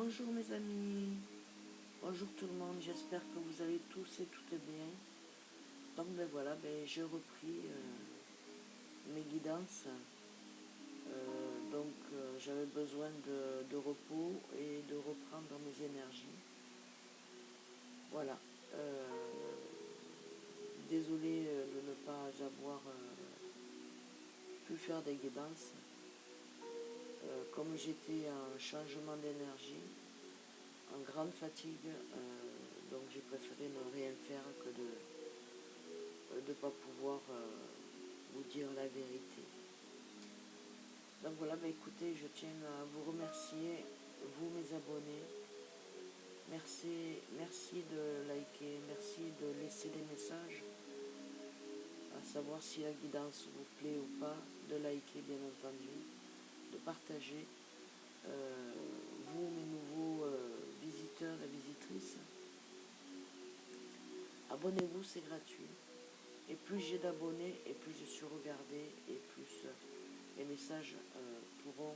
Bonjour mes amis, bonjour tout le monde, j'espère que vous allez tous et toutes bien. Donc ben voilà, j'ai repris mes guidances. J'avais besoin de repos et de reprendre mes énergies. Voilà. Désolé de ne pas avoir pu faire des guidances. Comme j'étais en changement d'énergie, en grande fatigue, donc j'ai préféré ne rien faire que de ne pas pouvoir vous dire la vérité. Donc voilà, écoutez, je tiens à vous remercier, vous mes abonnés. Merci de liker, merci de laisser des messages, à savoir si la guidance vous plaît ou pas, de liker bien entendu, de partager. Vous, mes nouveaux visiteurs et visitrices, abonnez-vous, c'est gratuit. Et plus j'ai d'abonnés, et plus je suis regardé, et plus les messages pourront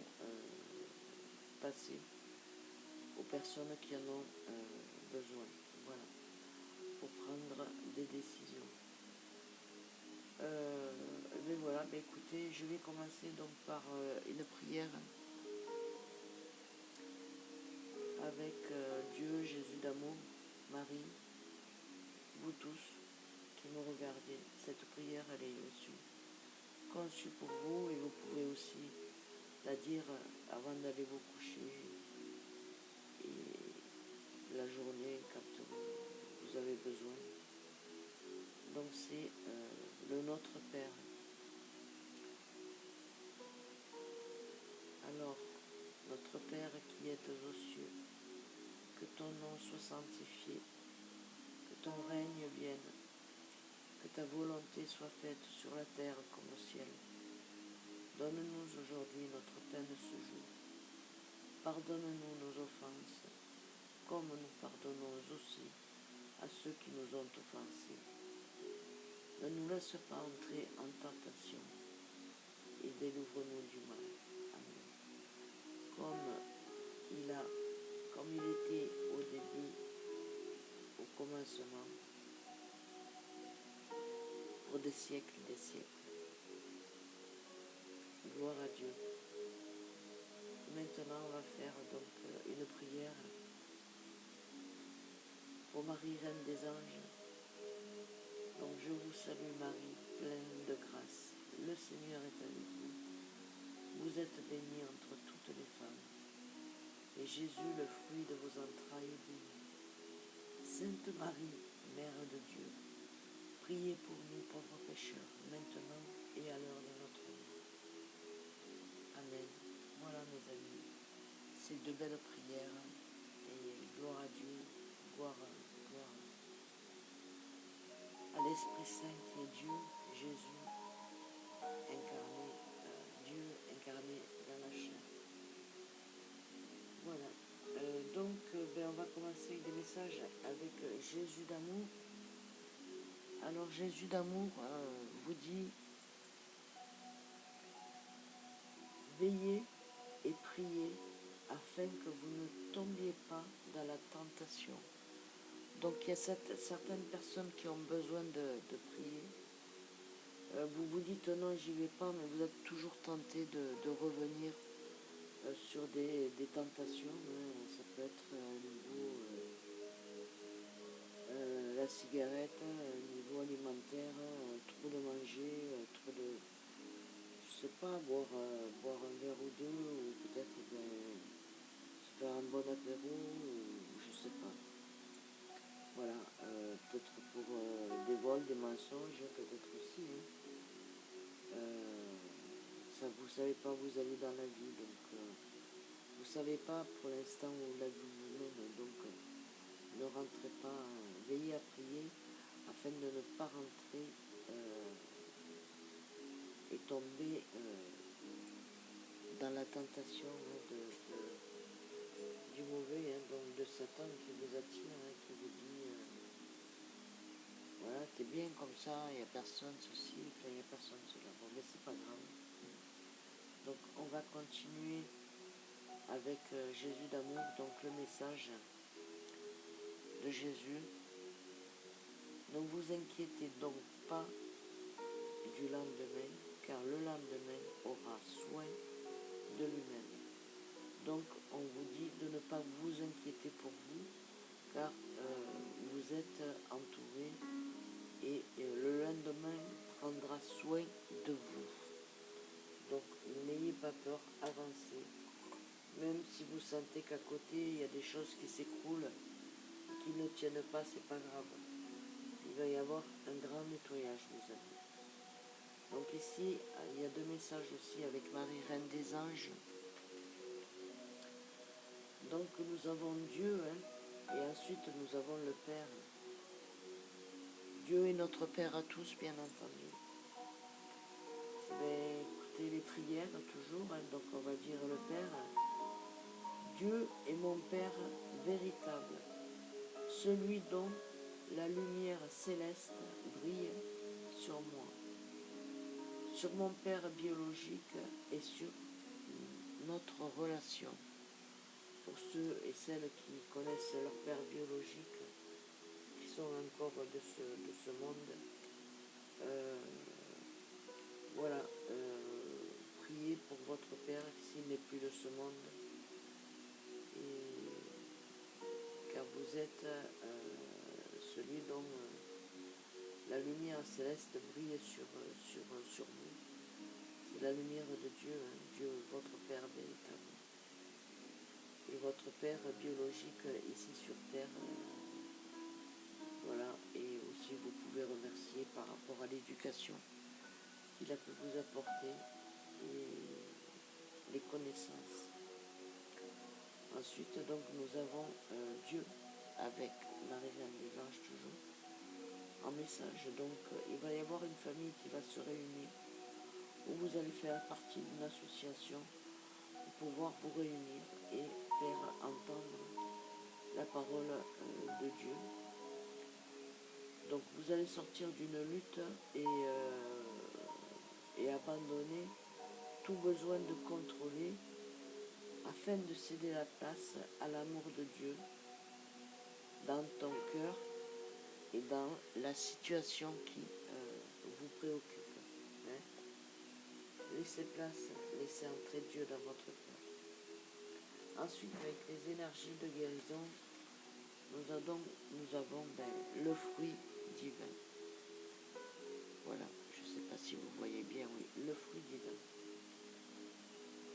passer aux personnes qui en ont besoin. Voilà, pour prendre des décisions. Voilà, écoutez, je vais commencer donc par une prière avec Dieu, Jésus d'amour, Marie, vous tous qui me regardez. Cette prière, elle est aussi conçue pour vous et vous pouvez aussi la dire avant d'aller vous coucher et la journée quand vous avez besoin. Donc c'est le Notre Père. Alors, notre Père qui es aux cieux, que ton nom soit sanctifié, que ton règne vienne, que ta volonté soit faite sur la terre comme au ciel. Donne-nous aujourd'hui notre pain de ce jour. Pardonne-nous nos offenses, comme nous pardonnons aussi à ceux qui nous ont offensés. Ne nous laisse pas entrer en tentation et délivre-nous du mal. Amen. Comme il était au début, au commencement, pour des siècles et des siècles. Gloire à Dieu. Maintenant, on va faire donc une prière pour Marie, Reine des Anges. Donc je vous salue Marie, pleine de grâce. Le Seigneur est avec vous. Vous êtes bénie entre toutes les femmes. Et Jésus, le fruit de vos entrailles, est béni. Sainte Marie, Mère de Dieu, priez pour nous pauvres pécheurs, maintenant et à l'heure de notre mort. Amen. Voilà mes amis, ces deux belles prières. Et gloire à Dieu, gloire à l'Esprit Saint qui est Dieu, Jésus incarné, Dieu incarné dans la chair. Voilà. On va commencer avec des messages avec Jésus d'amour. Alors Jésus d'amour vous dit: veillez et priez afin que vous ne tombiez pas dans la tentation. Donc il y a certaines personnes qui ont besoin de prier. Vous vous dites non, j'y vais pas, mais vous êtes toujours tenté de revenir sur des tentations. Ça peut être au niveau la cigarette, au niveau alimentaire, trop de manger, trop de, je sais pas, boire un verre ou deux, ou peut-être se faire un bon apéro, ou je sais pas. Voilà, peut-être pour des vols, des mensonges, peut-être aussi. Ça, vous savez pas où vous allez dans la vie, donc vous savez pas pour l'instant où la vie vous mène, donc ne rentrez pas, veillez à prier afin de ne pas rentrer et tomber dans la tentation du mauvais, donc de Satan qui vous attire, qui vous dit voilà, t'es bien comme ça, il n'y a personne ceci, il n'y a personne cela. Bon, mais c'est pas grave. Donc on va continuer avec Jésus d'amour, donc le message de Jésus. Ne vous inquiétez donc pas du lendemain, car le lendemain aura soin de lui-même. Donc on vous dit de ne pas vous inquiéter pour vous, car vous êtes entouré et le lendemain prendra soin de vous. Donc n'ayez pas peur, avancez. Même si vous sentez qu'à côté il y a des choses qui s'écroulent, qui ne tiennent pas, c'est pas grave. Il va y avoir un grand nettoyage, mes amis. Donc ici, il y a deux messages aussi avec Marie, Reine des Anges. Donc nous avons Dieu, et ensuite nous avons le Père. Dieu est notre Père à tous, bien entendu. Mais écoutez les prières toujours, donc on va dire le Père. Dieu est mon Père véritable, celui dont la lumière céleste brille sur moi, sur mon Père biologique et sur notre relation. Pour ceux et celles qui connaissent leur Père biologique, qui sont encore de ce monde, voilà, priez pour votre Père s'il n'est plus de ce monde, car vous êtes celui dont la lumière céleste brille sur vous. C'est la lumière de Dieu, Dieu, votre Père véritable. Et votre Père biologique ici sur Terre, voilà, et aussi vous pouvez remercier par rapport à l'éducation qu'il a pu vous apporter et les connaissances. Ensuite, donc, nous avons Dieu avec Marie-Reine des Anges toujours en message. Donc, il va y avoir une famille qui va se réunir où vous allez faire partie d'une association pour pouvoir vous réunir et faire entendre la parole de Dieu. Donc, vous allez sortir d'une lutte et abandonner tout besoin de contrôler afin de céder la place à l'amour de Dieu dans ton cœur et dans la situation qui vous préoccupe. Laissez place, laissez entrer Dieu dans votre cœur. Ensuite, avec les énergies de guérison, nous avons le fruit divin. Voilà, je ne sais pas si vous voyez bien, oui, le fruit divin.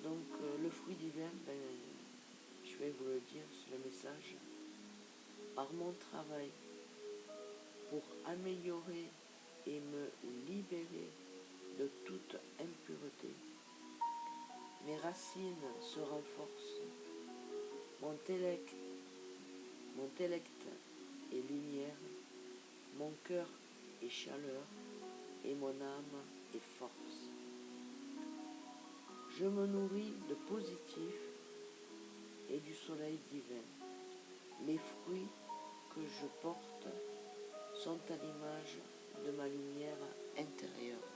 Donc, le fruit divin, je vais vous le dire, c'est le message. Par mon travail, pour améliorer et me libérer de toute impureté, mes racines se renforcent, mon intellect est lumière, mon cœur est chaleur et mon âme est force. Je me nourris de positif et du soleil divin. Les fruits que je porte sont à l'image de ma lumière intérieure.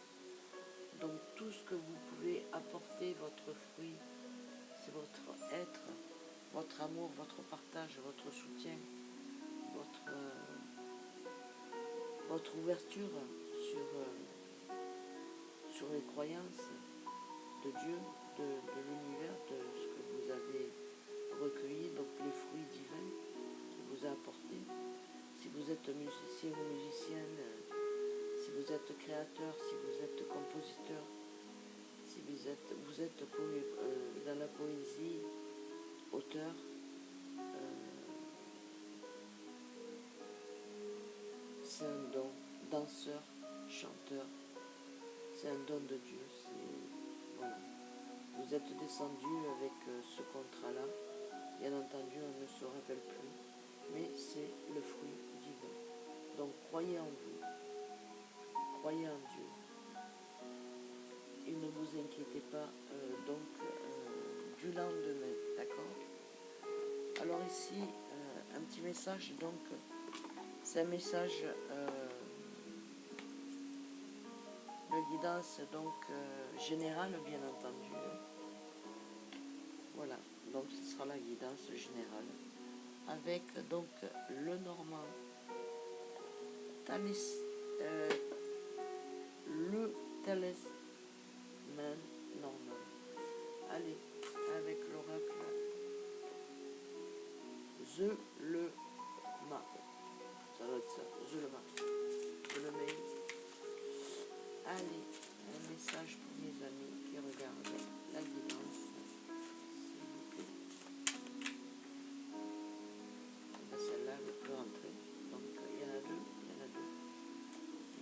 Donc tout ce que vous pouvez apporter, votre fruit, c'est votre être, votre amour, votre partage, votre soutien, votre ouverture sur les croyances de Dieu, de l'univers, de ce que vous avez recueilli, donc les fruits divins qu'il vous a apportés. Si vous êtes musicien ou musicienne, si vous êtes créateur, si vous êtes compositeur, si vous êtes dans la poésie, auteur, c'est un don, danseur, chanteur, c'est un don de Dieu. Voilà. Vous êtes descendu avec ce contrat-là. Bien entendu, on ne se rappelle plus, mais c'est le fruit divin. Donc croyez en vous, croyez en Dieu, et ne vous inquiétez pas du lendemain, d'accord? Alors ici, un petit message, donc c'est un message de guidance donc générale, bien entendu. Voilà, Donc ce sera la guidance générale. Avec donc le normand, le talisman normand. Allez, avec l'oracle, le mât. Ça doit être ça, le mât. Je le mets. Allez, un message pour mes amis qui regardent la guidance. Celle-là, elle peut rentrer. Donc, il y en a deux.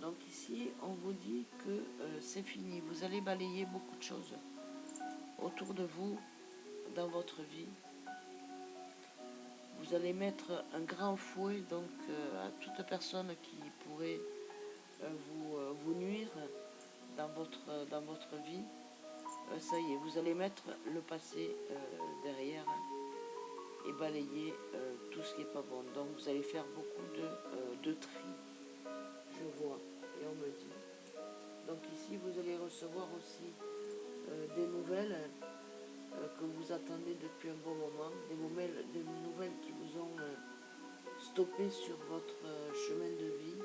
Donc ici, on vous dit que c'est fini. Vous allez balayer beaucoup de choses autour de vous, dans votre vie. Vous allez mettre un grand fouet donc, à toute personne qui pourrait vous nuire dans votre vie. Ça y est, vous allez mettre le passé derrière et balayer tout ce qui n'est pas bon. Donc vous allez faire beaucoup de tri, je vois, et on me dit. Donc ici, vous allez recevoir aussi des nouvelles que vous attendez depuis un bon moment, des nouvelles qui vous ont stoppé sur votre chemin de vie.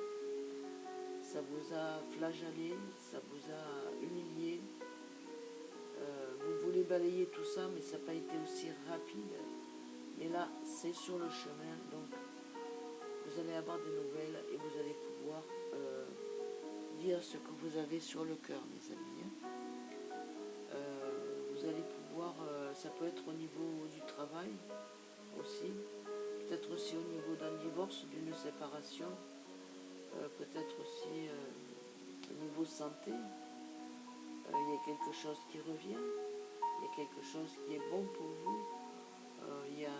Ça vous a flagellé, ça vous a humilié. Vous voulez balayer tout ça, mais ça n'a pas été aussi rapide. Mais là, c'est sur le chemin, donc vous allez avoir des nouvelles et vous allez pouvoir dire ce que vous avez sur le cœur, mes amis. Vous allez pouvoir, ça peut être au niveau du travail aussi, peut-être aussi au niveau d'un divorce, d'une séparation, peut-être aussi au niveau santé. Il y a quelque chose qui revient, il y a quelque chose qui est bon pour vous, il y a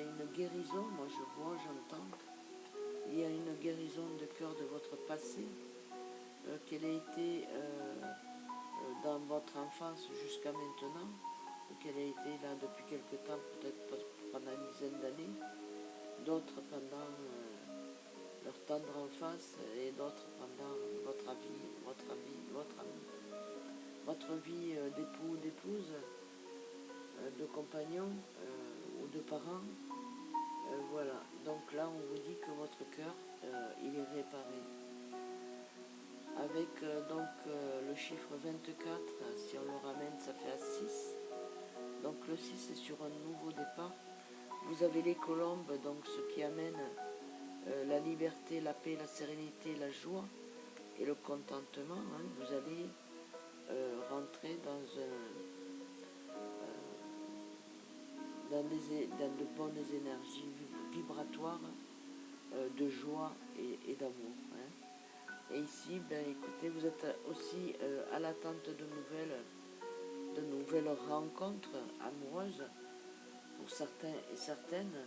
une guérison, moi je vois, j'entends, il y a une guérison de cœur de votre passé, qu'elle a été dans votre enfance jusqu'à maintenant, ou qu'elle a été là depuis quelque temps, peut-être pendant une dizaine d'années, d'autres pendant leur tendre enfance et d'autres pendant votre vie d'époux ou d'épouse, de compagnon ou de parents. Voilà, donc là on vous dit que votre cœur il est réparé. Avec donc le chiffre 24, si on le ramène ça fait à 6. Donc le 6 est sur un nouveau départ. Vous avez les colombes, donc ce qui amène la liberté, la paix, la sérénité, la joie et le contentement. Vous allez rentrer dans de bonnes énergies vibratoires de joie et d'amour. Et ici, écoutez, vous êtes aussi à l'attente de nouvelles rencontres amoureuses pour certains et certaines.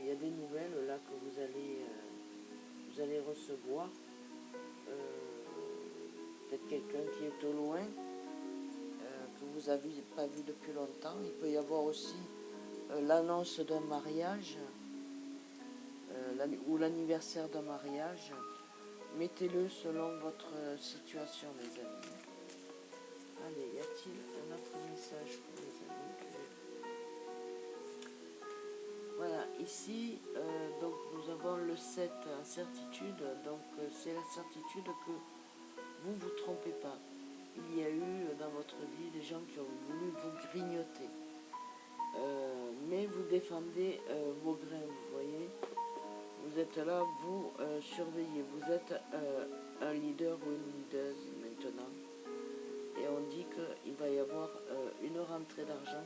Il y a des nouvelles là que vous allez recevoir. Peut-être quelqu'un qui est au loin, que vous n'avez pas vu depuis longtemps. Il peut y avoir aussi l'annonce d'un mariage ou l'anniversaire d'un mariage. Mettez-le selon votre situation, mes amis. Allez, y a-t-il un autre message pour les amis? Voilà, ici, donc nous avons le 7, incertitude. Donc c'est la certitude que vous ne vous trompez pas. Il y a eu dans votre vie des gens qui ont voulu vous grignoter. Mais vous défendez vos grains, vous voyez. Vous êtes là, vous surveillez. Vous êtes un leader ou une leader maintenant. Et on dit qu'il va y avoir une rentrée d'argent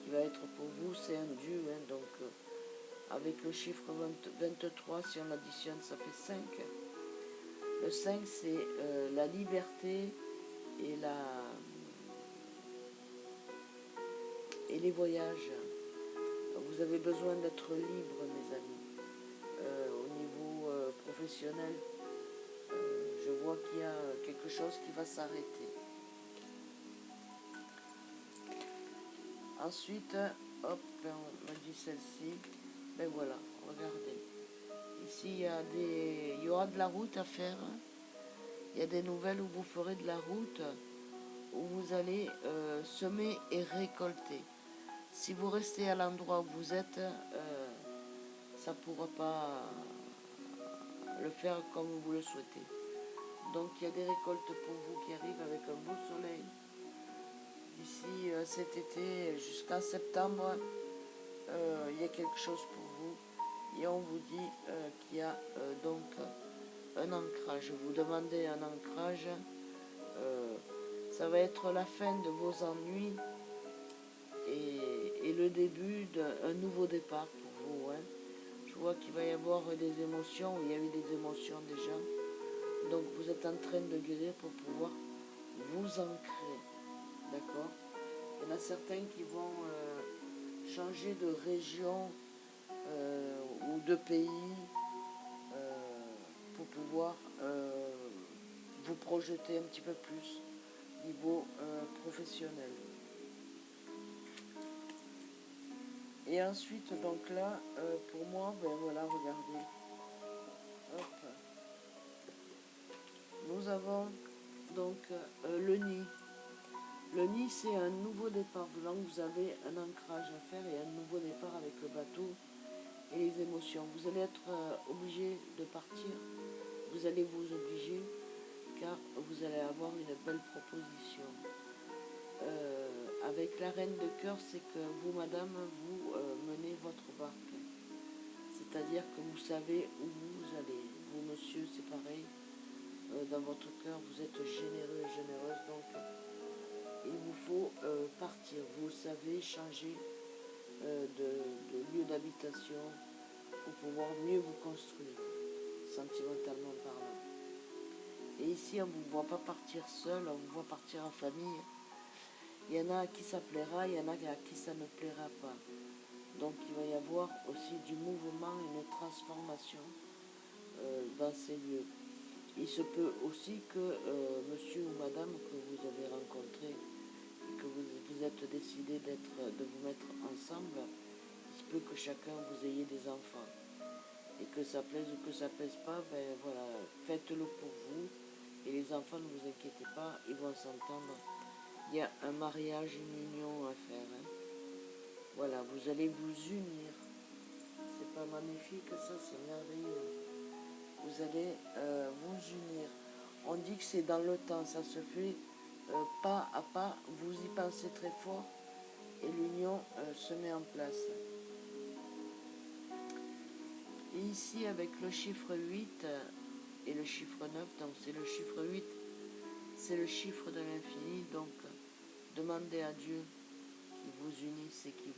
qui va être pour vous. C'est un dû, donc avec le chiffre 23, si on additionne, ça fait 5. Le 5, c'est la liberté et les voyages. Vous avez besoin d'être libre, mes amis. Au niveau professionnel, je vois qu'il y a quelque chose qui va s'arrêter. Ensuite, hop, on me dit celle-ci. Ben voilà, regardez. Ici, il y aura de la route à faire. Il y a des nouvelles où vous ferez de la route où vous allez semer et récolter. Si vous restez à l'endroit où vous êtes, ça ne pourra pas le faire comme vous le souhaitez. Donc il y a des récoltes pour vous qui arrivent avec un beau soleil. D'ici cet été jusqu'en septembre, il y a quelque chose pour vous. Et on vous dit qu'il y a donc un ancrage. Vous demandez un ancrage. Ça va être la fin de vos ennuis et le début d'un nouveau départ pour vous. Hein. Je vois qu'il va y avoir des émotions, il y a eu des émotions déjà. Donc vous êtes en train de guérir pour pouvoir vous ancrer. D'accord? Il y en a certains qui vont changer de région ou de pays pour pouvoir vous projeter un petit peu plus niveau professionnel. Et ensuite, donc là, pour moi, ben voilà, regardez. Hop. Nous avons donc le nid. Le nid, c'est un nouveau départ. Donc vous avez un ancrage à faire et un nouveau départ avec le bateau et les émotions. Vous allez être obligé de partir. Vous allez vous obliger car vous allez avoir une belle proposition. Avec la reine de cœur, c'est que vous, madame, vous menez votre barque. C'est-à-dire que vous savez où vous allez. Vous, monsieur, c'est pareil. Dans votre cœur, vous êtes généreux et généreuse. Donc, il vous faut partir. Vous savez changer de lieu d'habitation pour pouvoir mieux vous construire, sentimentalement parlant. Et ici, on ne vous voit pas partir seul, on vous voit partir en famille. Il y en a à qui ça plaira, il y en a à qui ça ne plaira pas. Donc il va y avoir aussi du mouvement, une transformation dans ces lieux. Il se peut aussi que monsieur ou madame que vous avez rencontré et que vous êtes décidé de vous mettre ensemble, il se peut que chacun vous ayez des enfants. Et que ça plaise ou que ça plaise pas, ben voilà, faites-le pour vous. Et les enfants, ne vous inquiétez pas, ils vont s'entendre. Il y a un mariage, une union à faire. Hein. Voilà, vous allez vous unir. C'est pas magnifique ça, c'est merveilleux. Vous allez vous unir. On dit que c'est dans le temps, ça se fait pas à pas. Vous y pensez très fort et l'union se met en place. Et ici, avec le chiffre 8 et le chiffre 9, donc c'est le chiffre 8, c'est le chiffre de l'infini. Donc, demandez à Dieu qui vous unisse et qui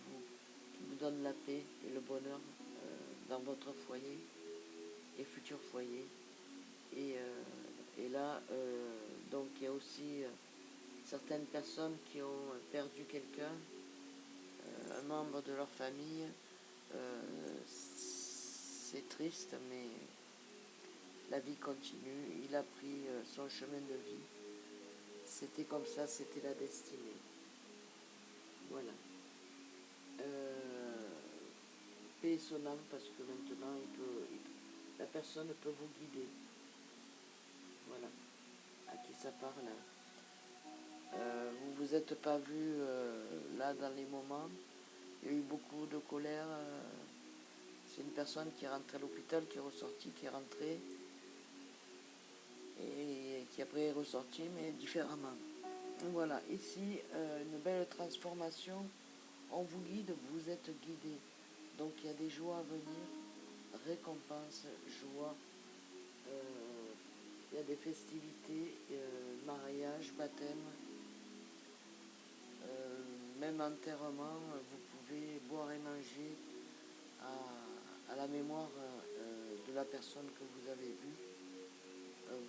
vous donne la paix et le bonheur dans votre foyer et futur foyer. Et là, donc il y a aussi certaines personnes qui ont perdu quelqu'un, un membre de leur famille. C'est triste, mais la vie continue. Il a pris son chemin de vie. C'était comme ça, c'était la destinée. Voilà. Paix et son âme, parce que maintenant, la personne peut vous guider. Voilà. À qui ça parle. Vous vous êtes pas vu là dans les moments. Il y a eu beaucoup de colère. C'est une personne qui est rentrée à l'hôpital, qui est ressortie, qui est rentrée et qui après est ressortie, mais différemment. Voilà, ici, une belle transformation. On vous guide, vous êtes guidé. Donc il y a des joies à venir, récompenses, joie. Il y a des festivités, mariage, baptême, même enterrement. Vous pouvez boire et manger à la mémoire de la personne que vous avez vue.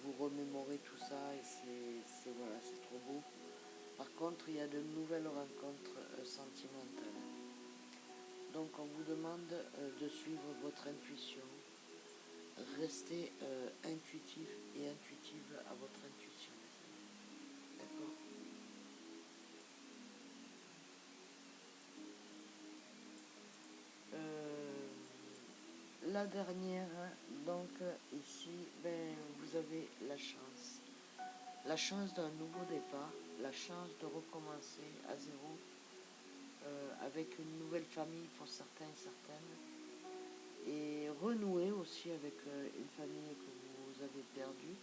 Vous remémorez tout ça et c'est voilà, c'est trop beau. Par contre, il y a de nouvelles rencontres sentimentales. Donc on vous demande de suivre votre intuition. Restez intuitif et intuitive à votre intuition. D'accord? La dernière, donc ici, ben, vous avez la chance. La chance d'un nouveau départ. la chance de recommencer à zéro, avec une nouvelle famille pour certains et certaines, et renouer aussi avec une famille que vous avez perdue.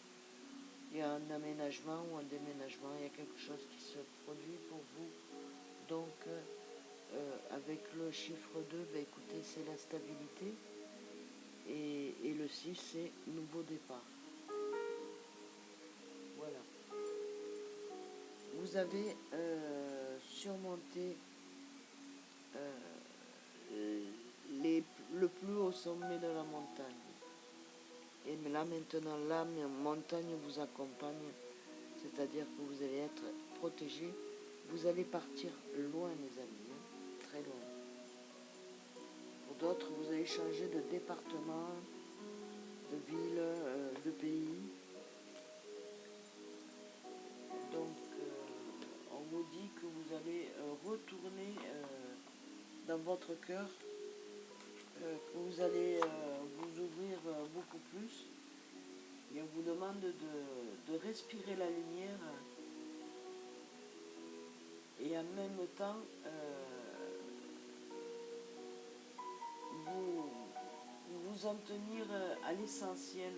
Il y a un aménagement ou un déménagement, il y a quelque chose qui se produit pour vous. Donc, avec le chiffre 2, ben, écoutez, c'est la stabilité. Et le 6, c'est nouveau départ. Voilà. Vous avez surmonté le plus haut sommet de la montagne. Et là maintenant, la montagne vous accompagne, c'est-à-dire que vous allez être protégé. Vous allez partir loin, les amis, hein, très loin. Pour d'autres, vous allez changer de département, de ville, de pays. Donc, on vous dit que vous allez retourner dans votre cœur, que vous allez vous ouvrir beaucoup plus. Et on vous demande de respirer la lumière et en même temps vous en tenir à l'essentiel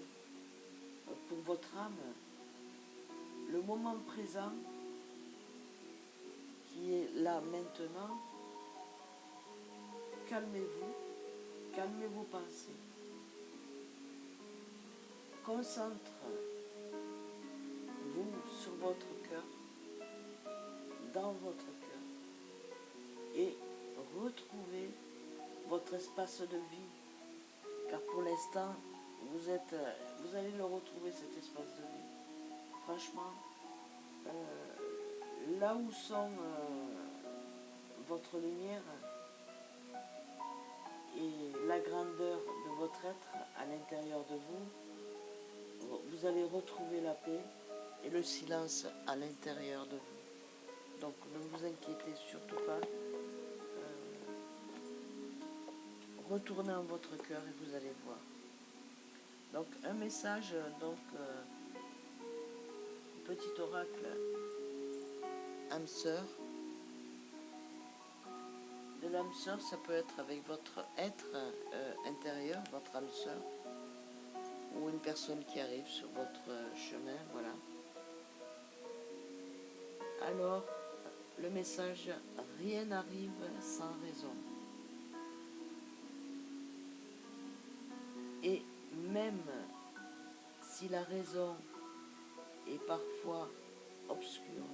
pour votre âme, le moment présent qui est là maintenant. Calmez-vous, calmez vos pensées, concentrez-vous sur votre cœur, dans votre cœur, et retrouvez votre espace de vie, car pour l'instant, vous allez le retrouver, cet espace de vie. Franchement, là où sont votre lumière et la grandeur de votre être à l'intérieur de vous, vous allez retrouver la paix et le silence à l'intérieur de vous. Donc ne vous inquiétez surtout pas. Retournez en votre cœur et vous allez voir. Donc un message, petit oracle âme sœur. De l'âme sœur, ça peut être avec votre être intérieur, votre âme sœur, ou une personne qui arrive sur votre chemin, voilà. Alors, le message, rien n'arrive sans raison. Et même si la raison est parfois obscure,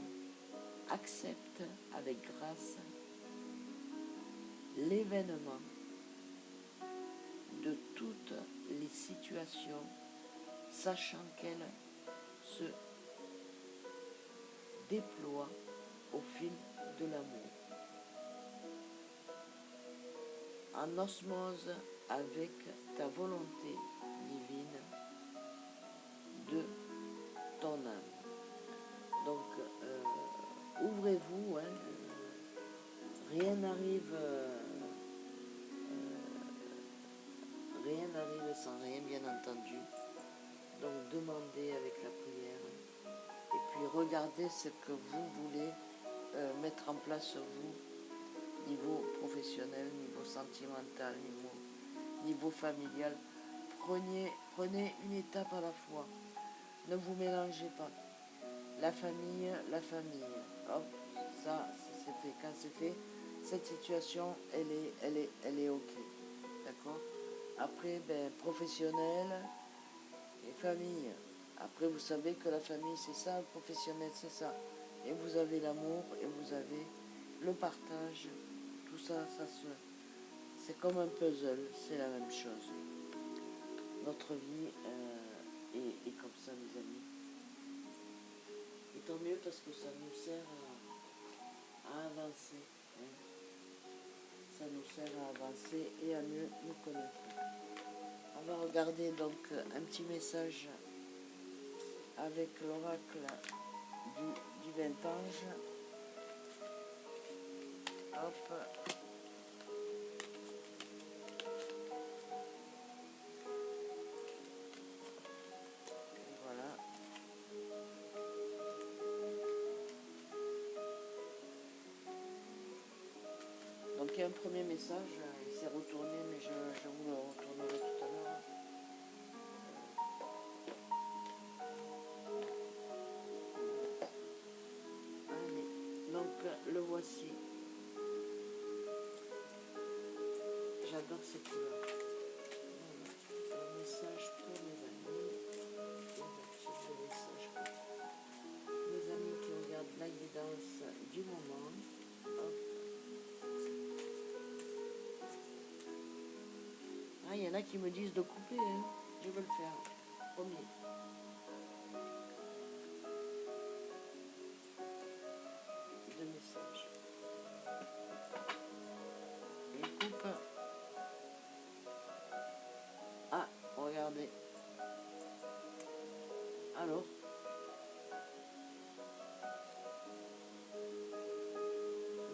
accepte avec grâce l'événement de toutes les situations, sachant qu'elles se déploient au fil de l'amour, en osmose avec ta volonté divine de ton âme. Donc, ouvrez-vous, hein, rien n'arrive sans rien, bien entendu. Donc, demandez avec la prière. Et puis, regardez ce que vous voulez mettre en place vous, niveau professionnel, niveau sentimental, niveau familial. Prenez une étape à la fois. Ne vous mélangez pas. La famille. Hop, ça, c'est fait. Quand c'est fait, cette situation, elle est ok. D'accord? Après, professionnel et famille. Après, vous savez que la famille, c'est ça, le professionnel, c'est ça. Et vous avez l'amour, et vous avez le partage. Tout ça, c'est comme un puzzle, c'est la même chose. Notre vie est comme ça, les amis. Et tant mieux parce que ça nous sert à avancer. Hein. Ça nous sert à avancer et à mieux nous connaître. On va regarder donc un petit message avec l'oracle du 20 ange. Hop. Voilà. il y a un premier message, il s'est retourné, mais je vous le retournerai tout à l'heure. Allez, donc le voici. J'adore ces couleurs. Voilà. Un message pour mes amis. Des messages pour mes amis qui regardent la guidance du moment. Hop. Ah, il y en a qui me disent de couper, hein. Je vais le faire. Promis. Deux messages. Et coupe. Ah, regardez. Alors.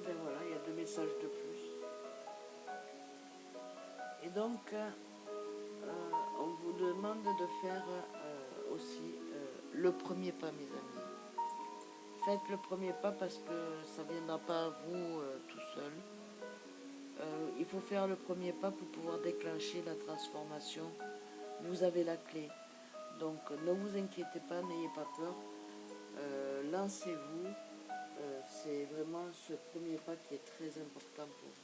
Ben voilà, il y a deux messages de plus. Et donc, on vous demande de faire aussi le premier pas, mes amis. Faites le premier pas parce que ça ne viendra pas à vous tout seul. Il faut faire le premier pas pour pouvoir déclencher la transformation. Vous avez la clé. Donc, ne vous inquiétez pas, n'ayez pas peur. Lancez-vous. C'est vraiment ce premier pas qui est très important pour vous.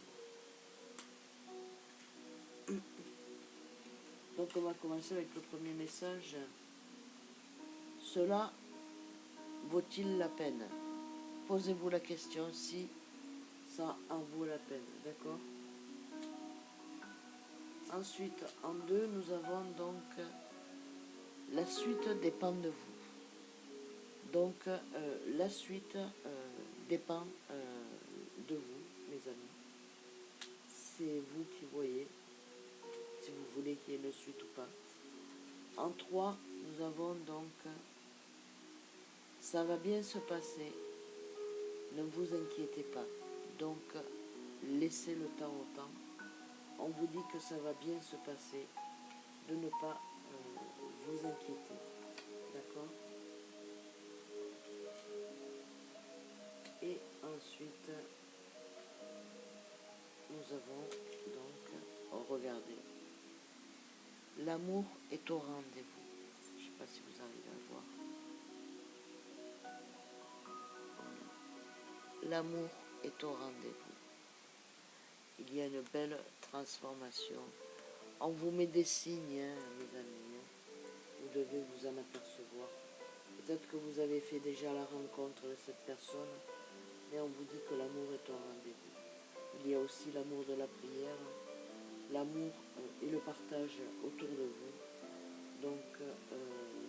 Donc on va commencer avec le premier message. Cela vaut-il la peine? Posez-vous la question si ça en vaut la peine, d'accord? Ensuite, en deux, nous avons donc la suite dépend de vous. Donc la suite dépend de vous, mes amis. C'est vous qui voyez si vous voulez qu'il y ait une suite ou pas. En 3, nous avons donc ça va bien se passer, ne vous inquiétez pas. Donc laissez le temps au temps. On vous dit que ça va bien se passer, de ne pas vous inquiéter. D'accord? Et ensuite, nous avons donc, regardez, l'amour est au rendez-vous. Je ne sais pas si vous arrivez à voir. Voilà. L'amour est au rendez-vous. Il y a une belle transformation. On vous met des signes, hein, mes amis. Vous devez vous en apercevoir. Peut-être que vous avez fait déjà la rencontre de cette personne, mais on vous dit que l'amour est au rendez-vous. Il y a aussi l'amour de la prière, l'amour et le partage autour de vous. Donc,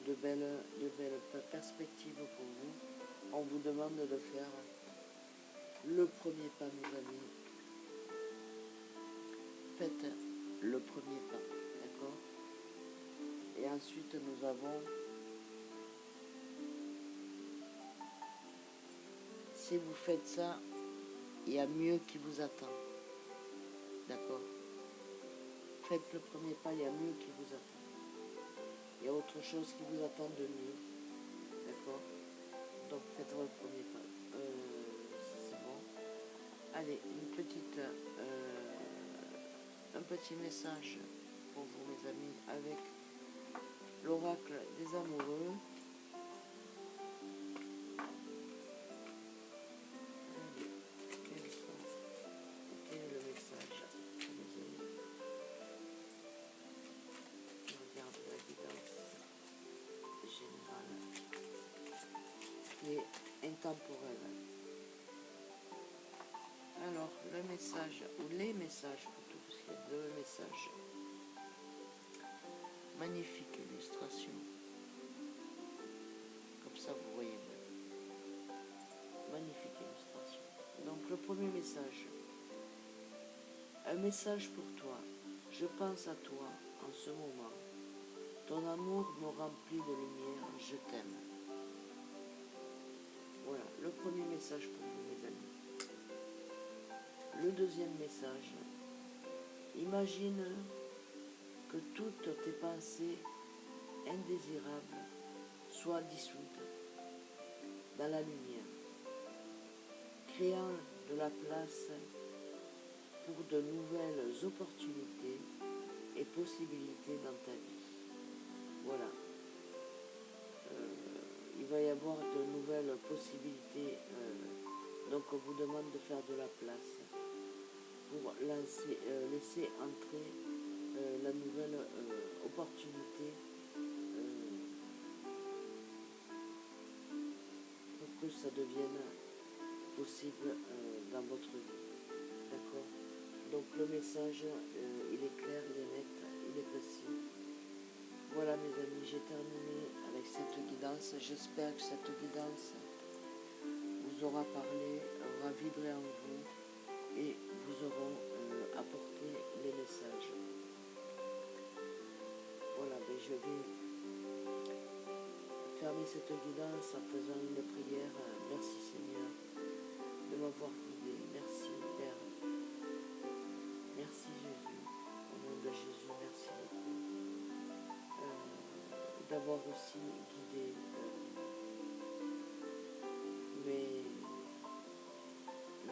de belles perspectives pour vous. On vous demande de faire le premier pas, mes amis. Faites le premier pas, d'accord? Et ensuite, nous avons, si vous faites ça, il y a mieux qui vous attend, d'accord? Faites le premier pas, il y a mieux qui vous attend. Il y a autre chose qui vous attend de mieux, d'accord? Donc faites le premier pas. C'est bon. Allez, un petit message pour vous, mes amis, avec l'oracle des amoureux. Allez, quel est le message pour mes amis? Je regarde la guidance générale qui est intemporelle. Alors, le message, ou les messages plutôt, parce qu'il y a deux messages. Magnifique illustration. Comme ça, vous voyez bien. Magnifique illustration. Donc, le premier message. Un message pour toi. Je pense à toi en ce moment. Ton amour me remplit de lumière. Je t'aime. Voilà, le premier message pour vous, mes amis. Le deuxième message. Imagine que toutes tes pensées indésirables soient dissoutes dans la lumière, créant de la place pour de nouvelles opportunités et possibilités dans ta vie. Voilà. Il va y avoir de nouvelles possibilités. Donc on vous demande de faire de la place pour laisser entrer la nouvelle opportunité pour que ça devienne possible dans votre vie. D'accord? Donc le message, il est clair, il est net, il est précis. Voilà mes amis, j'ai terminé avec cette guidance. J'espère que cette guidance vous aura parlé, aura vibré en vous et vous auront apporté les messages. Voilà, ben je vais fermer cette guidance en faisant une prière. Merci Seigneur de m'avoir guidé. Merci Père. Merci Jésus. Au nom de Jésus, merci beaucoup. D'avoir aussi guidé mes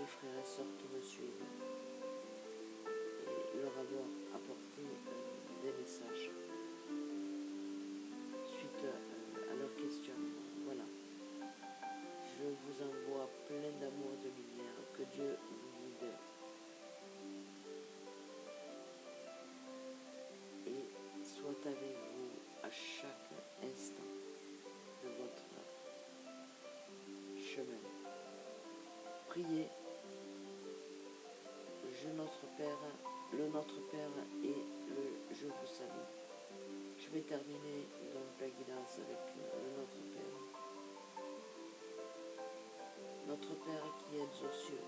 frères et sœurs qui me suivent et leur avoir apporté des messages suite à leurs questionnements. Voilà. Je vous envoie plein d'amour et de lumière. Que Dieu vous guide et soit avec vous à chaque instant de votre chemin. Priez. Le Notre Père et le Je vous salue. Je vais terminer donc la guidance avec le Notre Père. Notre Père qui es aux cieux,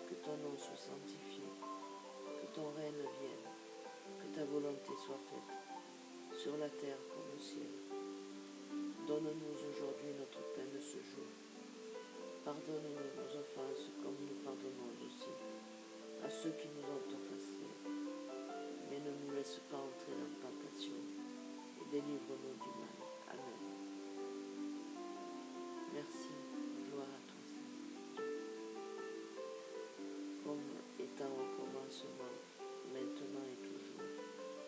que ton nom soit sanctifié, que ton règne vienne, que ta volonté soit faite, sur la terre comme au ciel. Donne-nous aujourd'hui notre pain de ce jour. Pardonne-nous nos offenses comme nous pardonnons aussi à ceux qui nous ont offensés. Mais ne nous laisse pas entrer dans la tentation et délivre-nous du mal. Amen. Merci, gloire à toi, Seigneur. Comme étant au commencement, maintenant et toujours,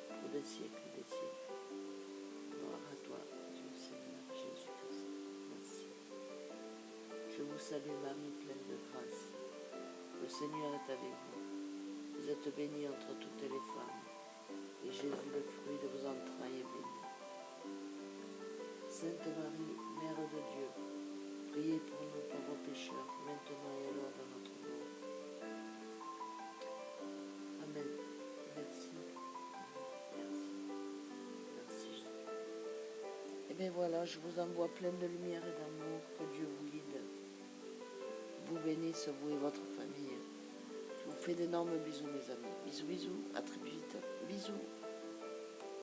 pour des siècles des siècles. Gloire à toi, Dieu Seigneur Jésus-Christ. Merci. Je vous salue Marie, pleine de grâce. Le Seigneur est avec vous. Vous êtes bénie entre toutes les femmes, et Jésus, le fruit de vos entrailles, est béni. Sainte Marie, Mère de Dieu, priez pour nous pauvres pécheurs, maintenant et à l'heure de notre mort. Amen. Merci. Merci. Merci Jésus. Et bien voilà, je vous envoie plein de lumière et d'amour, que Dieu vous guide, vous bénisse, vous et votre famille. Je vous fais d'énormes bisous mes amis. Bisous, bisous, à très vite. Bisous.